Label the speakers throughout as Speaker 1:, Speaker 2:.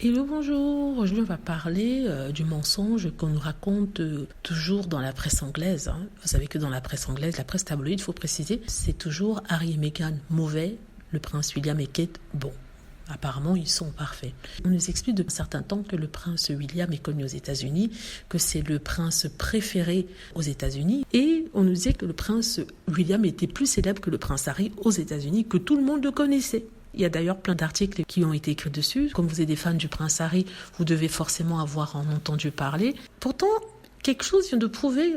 Speaker 1: Hello, bonjour. Aujourd'hui, on va parler du mensonge qu'on nous raconte toujours dans la presse anglaise. Vous savez que dans la presse anglaise, la presse tabloïde, il faut préciser, c'est toujours Harry et Meghan mauvais, le prince William et Kate bon. Apparemment, ils sont parfaits. On nous explique depuis un certain temps que le prince William est connu aux États-Unis, que c'est le prince préféré aux États-Unis. Et on nous disait que le prince William était plus célèbre que le prince Harry aux États-Unis, que tout le monde le connaissait. Il y a d'ailleurs plein d'articles qui ont été écrits dessus. Comme vous êtes des fans du prince Harry, vous devez forcément avoir en entendu parler. Pourtant, quelque chose vient de prouver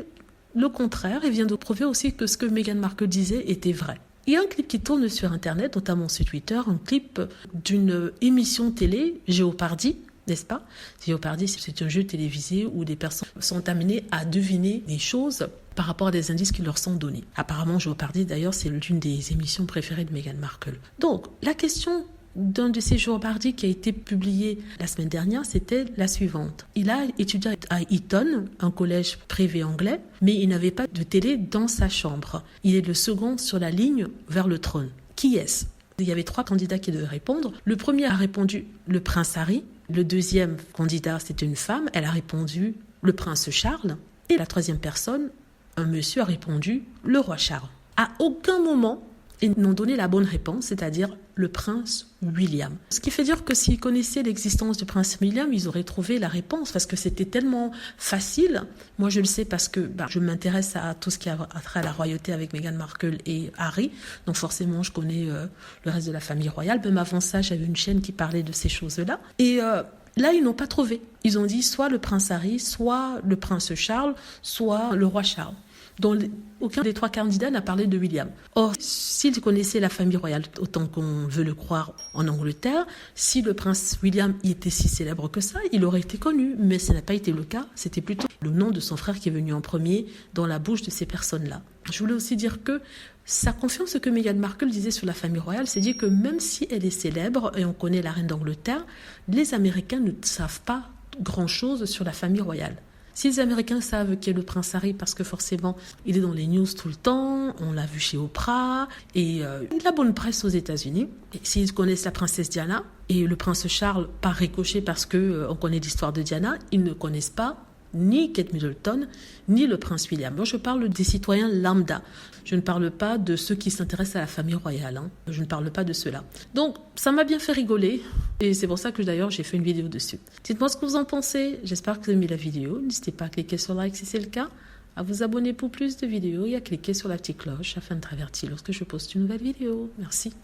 Speaker 1: le contraire et vient de prouver aussi que ce que Meghan Markle disait était vrai. Il y a un clip qui tourne sur Internet, notamment sur Twitter, un clip d'une émission télé, Jeopardy, n'est-ce pas? Jeopardy, c'est un jeu télévisé où des personnes sont amenées à deviner des choses par rapport à des indices qui leur sont donnés. Apparemment, Jeopardy, d'ailleurs, c'est l'une des émissions préférées de Meghan Markle. Donc, la question d'un de ces Jeopardy qui a été publié la semaine dernière, c'était la suivante. Il a étudié à Eton, un collège privé anglais, mais il n'avait pas de télé dans sa chambre. Il est le second sur la ligne vers le trône. Qui est-ce? Il y avait 3 candidats qui devaient répondre. Le premier a répondu le prince Harry. Le deuxième candidat, c'était une femme. Elle a répondu le prince Charles. Et la troisième personne, un monsieur, a répondu le roi Charles. À aucun moment, ils n'ont donné la bonne réponse, c'est-à-dire le prince William. Ce qui fait dire que s'ils connaissaient l'existence du prince William, ils auraient trouvé la réponse parce que c'était tellement facile. Moi, je le sais parce que je m'intéresse à tout ce qui a trait à la royauté avec Meghan Markle et Harry. Donc forcément, je connais le reste de la famille royale. Même avant ça, j'avais une chaîne qui parlait de ces choses-là. Et là, ils n'ont pas trouvé. Ils ont dit soit le prince Harry, soit le prince Charles, soit le roi Charles. Dont aucun des 3 candidats n'a parlé de William. Or, s'ils connaissaient la famille royale autant qu'on veut le croire en Angleterre, si le prince William y était si célèbre que ça, il aurait été connu. Mais ça n'a pas été le cas. C'était plutôt le nom de son frère qui est venu en premier dans la bouche de ces personnes-là. Je voulais aussi dire que ça confirme ce que Meghan Markle disait sur la famille royale, c'est dire que même si elle est célèbre et on connaît la reine d'Angleterre, les Américains ne savent pas grand-chose sur la famille royale. Si les Américains savent qui est le prince Harry, parce que forcément, il est dans les news tout le temps, on l'a vu chez Oprah, et la bonne presse aux États-Unis. Et s'ils connaissent la princesse Diana et le prince Charles par ricochet parce qu'on connaît l'histoire de Diana, ils ne connaissent pas ni Kate Middleton, ni le prince William. Moi, je parle des citoyens lambda. Je ne parle pas de ceux qui s'intéressent à la famille royale. Je ne parle pas de ceux-là. Donc, ça m'a bien fait rigoler. Et c'est pour ça que d'ailleurs, j'ai fait une vidéo dessus. Dites-moi ce que vous en pensez. J'espère que vous avez aimé la vidéo. N'hésitez pas à cliquer sur like si c'est le cas, à vous abonner pour plus de vidéos et à cliquer sur la petite cloche afin d'être averti lorsque je poste une nouvelle vidéo. Merci.